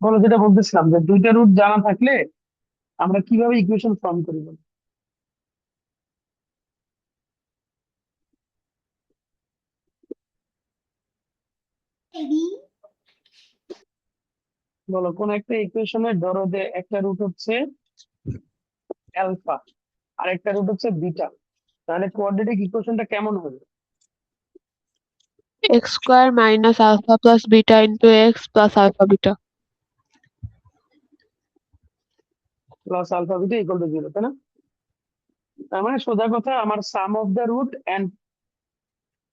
বলো, যেটা বলতেছিলাম যে দুইটা রুট জানা থাকলে আমরা কিভাবে ইকুয়েশন ফর্ম করি বলো। বলো, কোন একটা ইকুয়েশনের ধরো যে একটা রুট হচ্ছে অ্যালফা আর একটা রুট হচ্ছে বিটা, তাহলে কোয়াড্রেটিক ইকুয়েশনটা কেমন হবে? x square minus alpha plus beta into x plus alpha beta. Plus alpha beta equal to zero, তাই না? তার মানে সোজা কথা, আমার sum of the root and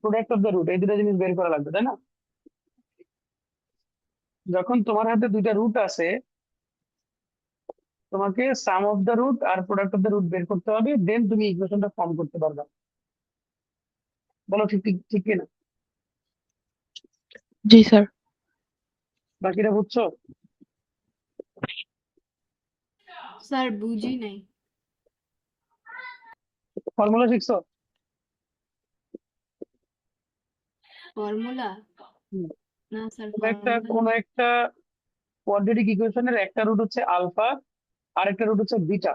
product of the root এই দুটো জিনিস বের করা লাগবে, তাই না? যখন তোমার হাতে দুইটা রুট আছে, তোমাকে সাম অফ দ্য রুট আর প্রোডাক্ট অফ দ্য রুট বের করতে হবে, দেন তুমি ইকুয়েশনটা ফর্ম করতে পারবে। বলো, ঠিক ঠিক ঠিক কিনা? জি স্যার। বাকিটা বুঝছো? স্যার বুঝি নাই। ফর্মুলা শিখছো? ফর্মুলা? হুম। না স্যার, কোন একটা কোয়াড্রেটিক ইকুয়েশনের একটা রুট হচ্ছে আলফা আর একটা রুট হচ্ছে বিটা,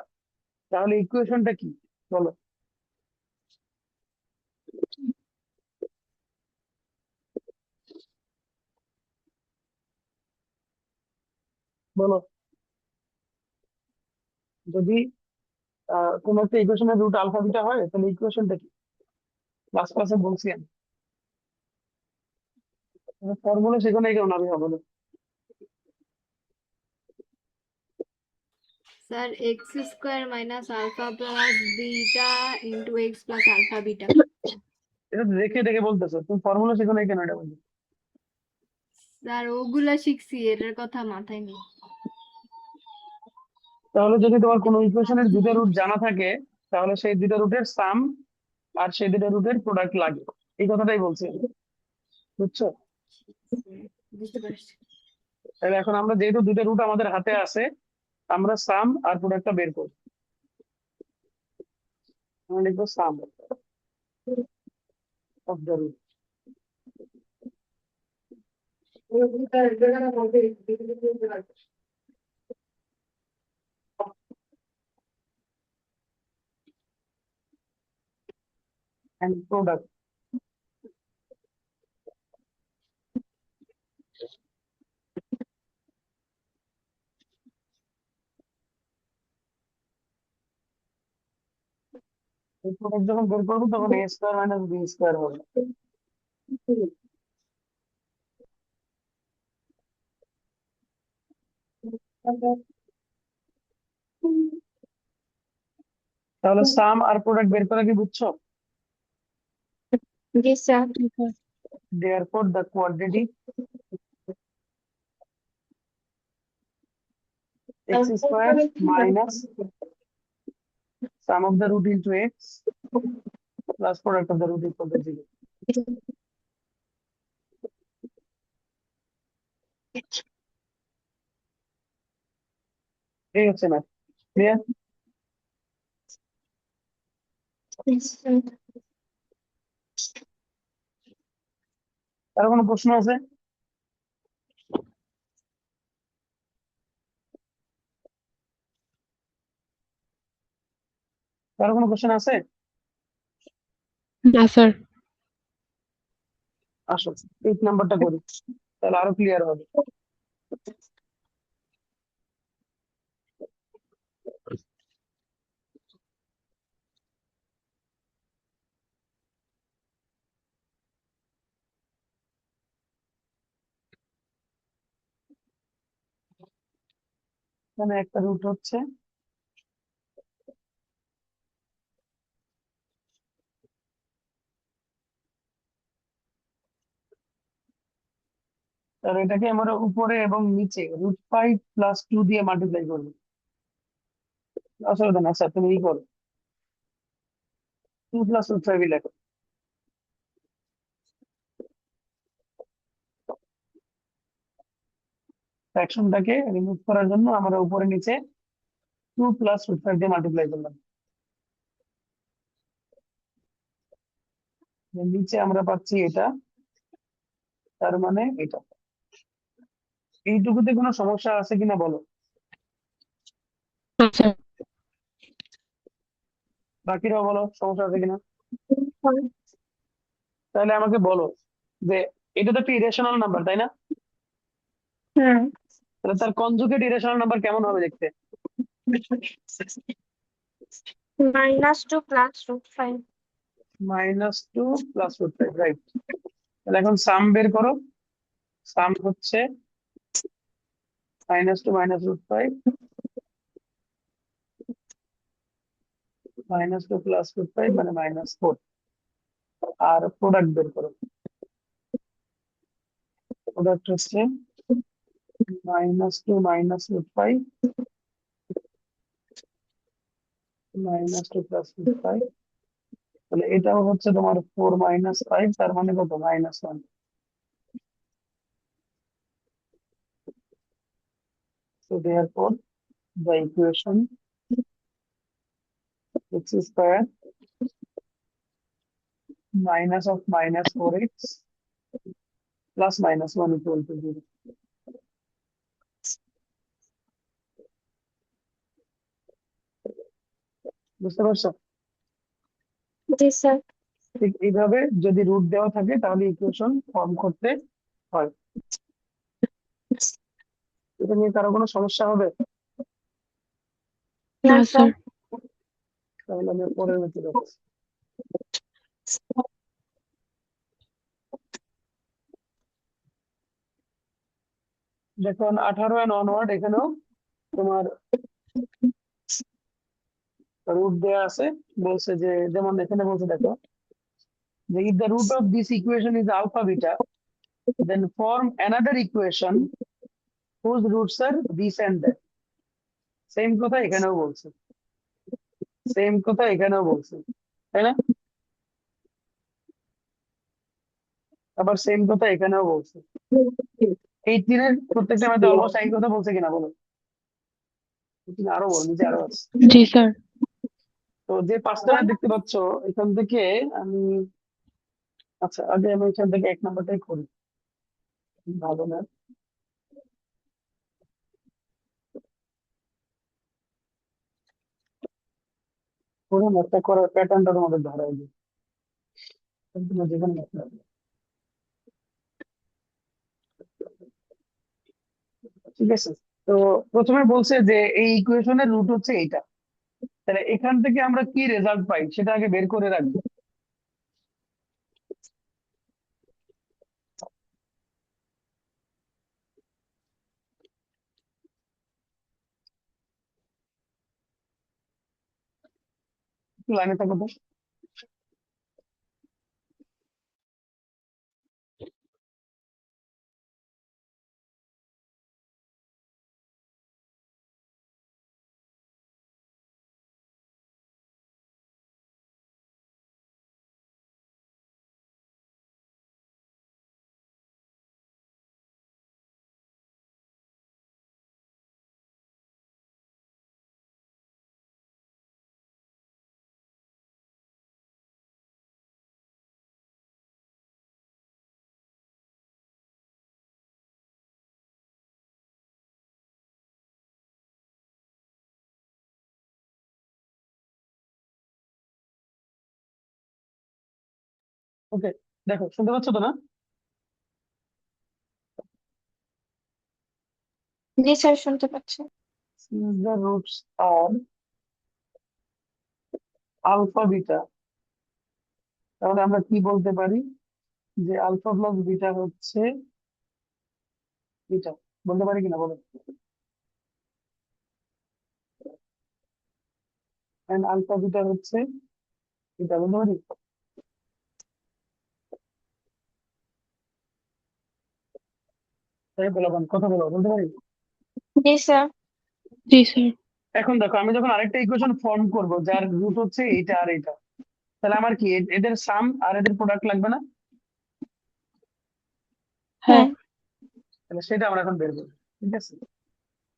তাহলে ইকুয়েশনটা কি? বলো। বলো, যদি কোন একটা ইকুয়েশনের রুট আলফা বিটা হয় তাহলে ইকুয়েশনটা কি? লাস্ট ক্লাসে বলছি আমি। ফর্মুলা সেখানে কেউ না ভাবে, বলো। Sir x square minus alpha plus beta into x plus alpha beta. এটা তো দেখে দেখে বলতেছো, তুমি ফর্মুলা সেখানে কেন এটা বলছো? স্যার ওগুলা শিখছি, এটার কথা মাথায় নেই। তাহলে যদি তোমার কোনো ইকুয়েশনের দুটো রুট জানা থাকে, তাহলে সেই দুটো রুটের সাম আর সেই দুটো রুটের প্রোডাক্ট লাগে, এই কথাটাই বলছি আমি। বুঝছো? বুঝতে পারছি। তাহলে এখন আমরা যেহেতু দুটো রুট আমাদের হাতে আছে, আমরা সাম আর প্রোডাক্টটা বের করবো। আমরা লিখবো sum of the root and product. এই প্রোডাক্ট যখন বের করবো তখন A square minus B square হবে। তাহলে সাম আর প্রোডাক্ট বের করা কি বুঝছো? জি স্যার। জি sir. Therefore, the quadratic x square minus sum of the root into x plus product of the root equal to 0. এই হচ্ছে না, ক্লিয়ার? কারো কোনো প্রশ্ন আছে? কারো কোনো কোশ্চেন আছে? না স্যার। আসো 8 নাম্বারটা করি, তাহলে আরো ক্লিয়ার হবে। এখানে একটা রুট হচ্ছে তাহলে এটাকে আমরা উপরে এবং নিচে √5 + 2 দিয়ে মাল্টিপ্লাই করবো। অসুবিধা না স্যার, তুমি ই করো, 2 + √5 লেখো। ফ্র্যাকশনটাকে রিমুভ করার জন্য আমরা উপরে নিচে 2 + √5 দিয়ে মাল্টিপ্লাই করলাম। নিচে আমরা পাচ্ছি এটা, তার মানে এটা। এইটুকুতে কোনো সমস্যা আছে কিনা বলো, না স্যার। বাকিরাও বলো সমস্যা আছে কিনা। তাহলে আমাকে বলো যে এটা তো একটা ইরেশনাল নাম্বার, তাই না? হুম তাহলে তার কনজুগেট ইরেশনাল নাম্বার কেমন হবে দেখতে? -2 + √5 -2 + √5, রাইট। তাহলে এখন সাম বের করো। সাম হচ্ছে -2 - √5 -2 + √5 মানে -4। আর প্রোডাক্ট বের করো। প্রোডাক্ট হচ্ছে -2 - √5 -2 + √5। তাহলে এটাও হচ্ছে তোমার 4 - 5, তার মানে কত? -1। So therefore the equation x² minus of -4x plus -1 equal to 0. বুঝতে পারছো? জি স্যার। ঠিক এইভাবে যদি রুট দেওয়া থাকে তাহলে ইকুয়েশন ফর্ম করতে হয়। এটা নিয়ে কারো কোনো সমস্যা হবে? না না স্যার। স্যার। তাহলে আমি পরের মতো রাখছি। দেখুন 18 and onward এখানেও তোমার রুট দেওয়া আছে। বলছে যে, যেমন এখানে বলছে দেখো যে if the root of this equation is alpha beta then form another equation whose roots are this and that. Same কথা এখানেও বলছে, সেম কথা এখানেও বলছে, তাই না? আবার সেম কথা এখানেও বলছে। 18 এর প্রত্যেকটা মধ্যে অলমোস্ট একই কথা বলছে কিনা বলো। 18 আরো বল, নিচে আরো আছে। জি স্যার। তো যে পাঁচটা দেখতে পাচ্ছ এখান থেকে আমি, আচ্ছা আগে আমি এখান থেকে 1 নাম্বারটাই করি, ভালো না। পুরো ম্যাথটা করার প্যাটার্নটা তোমাদের ধরাই দিই। তোমরা যেখানে ম্যাথ করবে। ঠিক আছে, তো প্রথমে বলছে যে এই ইকুয়েশনের রুট হচ্ছে এইটা। তাহলে এখান থেকে আমরা কি রেজাল্ট পাই সেটা আগে বের করে রাখবো। লাইনে থাকো তো। ওকে, দেখো শুনতে পাচ্ছ তো না? জি স্যার, শুনতে পাচ্ছি। Since the roots are alpha beta, তাহলে আমরা কি বলতে পারি যে আলফা প্লাস বিটা হচ্ছে বিটা, বলতে পারি কিনা বলো। এন্ড আলফা বিটা হচ্ছে বিটা, বলতে পারি। তাই বলো, কথা বলো, বলতে পারি। জি স্যার। জি স্যার। এখন দেখো আমি যখন আরেকটা ইকুয়েশন ফর্ম করব যার রুট হচ্ছে এইটা আর এইটা, তাহলে আমার কি এদের সাম আর এদের প্রোডাক্ট লাগবে না? হ্যাঁ। হ্যাঁ। তাহলে সেটা আমরা এখন বের করবো, ঠিক আছে।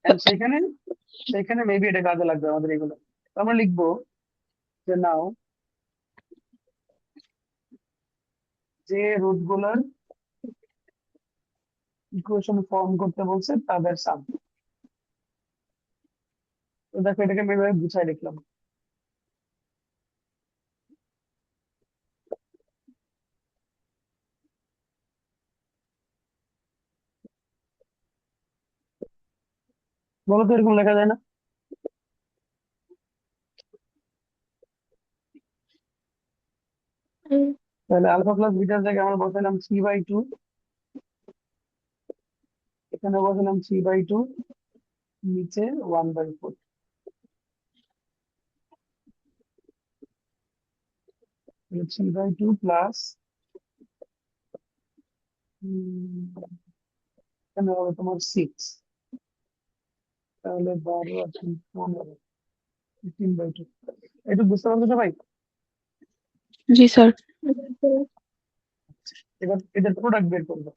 এন্ড সেখানে সেখানে মেবি এটা কাজে লাগবে আমাদের এগুলো। তো আমরা লিখবো যে নাও যে রুট গুলোর ইকুয়েশন ফর্ম করতে বলছে তাদের সাম। তো দেখো এটাকে আমি এভাবে গুছাই লিখলাম। বলো তো এরকম লেখা যায় না? হুম, তাহলে আলফা প্লাস বিটার জায়গায় আমরা বসালাম 3/2, এখানে বসালাম 3/2, নিচে 1/4। 3/2 প্লাস এখানে হবে তোমার 6, তাহলে 12 আর 15, 15/2। একটু বুঝতে পারছো সবাই? জি স্যার। হুম, এবার এদের প্রোডাক্ট বের করবো।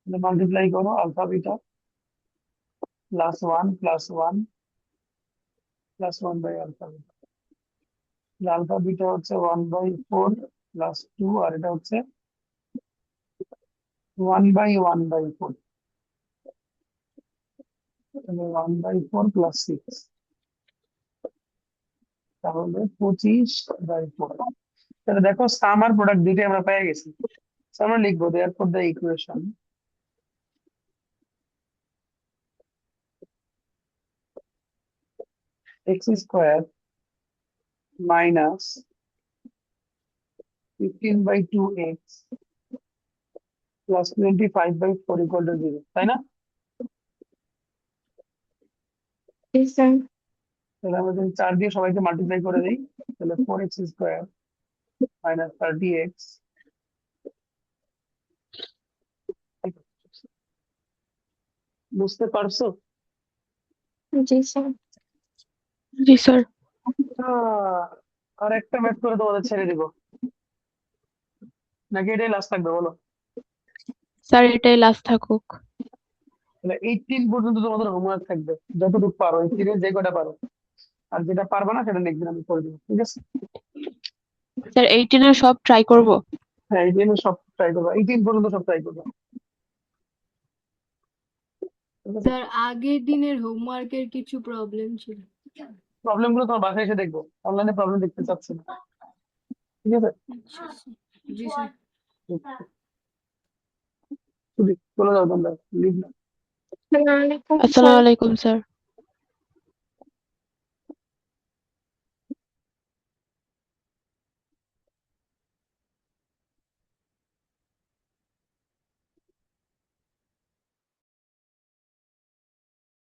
মাল্টিপ্লাই করো alpha beta +1 +1 +1 by alpha beta. Alpha beta হচ্ছে 1/4 +2, আর এটা হচ্ছে 1/1/4, 1/4 +6, তাহলে 25/4। তাহলে দেখো সাম আর প্রোডাক্ট দুইটাই আমরা পেয়ে গেছি। So আমরা লিখবো therefore the equation x² minus 15/2x plus 25/4 equal to 0, তাই না? জি স্যার। তাহলে আমরা যদি 4 দিয়ে সবাইকে মাল্টিপ্লাই করে দিই, তাহলে 4x² minus 30x বুঝতে পারছো? জি স্যার। জি স্যার। আর একটা ম্যাথ করে তোমাদের ছেড়ে দিব, নাকি এটাই লাস্ট থাকবে বলো? স্যার এটাই লাস্ট থাকুক। তাহলে 18 পর্যন্ত তোমাদের হোমওয়ার্ক থাকবে, যতটুকু পারো 18 এর যে কটা পারো, আর যেটা পারবে না সেটা নেক্সট দিন আমি করে দেবো, ঠিক আছে? স্যার 18 এর সব ট্রাই করব। হ্যাঁ 18 এর সব ট্রাই করবো, 18 পর্যন্ত সব ট্রাই করবো, ঠিক আছে? স্যার আগের দিনের হোমওয়ার্কের কিছু প্রবলেম ছিল। প্রবলেম গুলো তোমার বাসায় এসে দেখবো, অনলাইনে প্রবলেম দেখতে চাচ্ছি না, ঠিক আছে? আচ্ছা স্যার। জি স্যার। চলে যাও তোমরা, লিভ। আসসালামু আলাইকুম আসসালামু স্যার। আলাইকুম স্যার।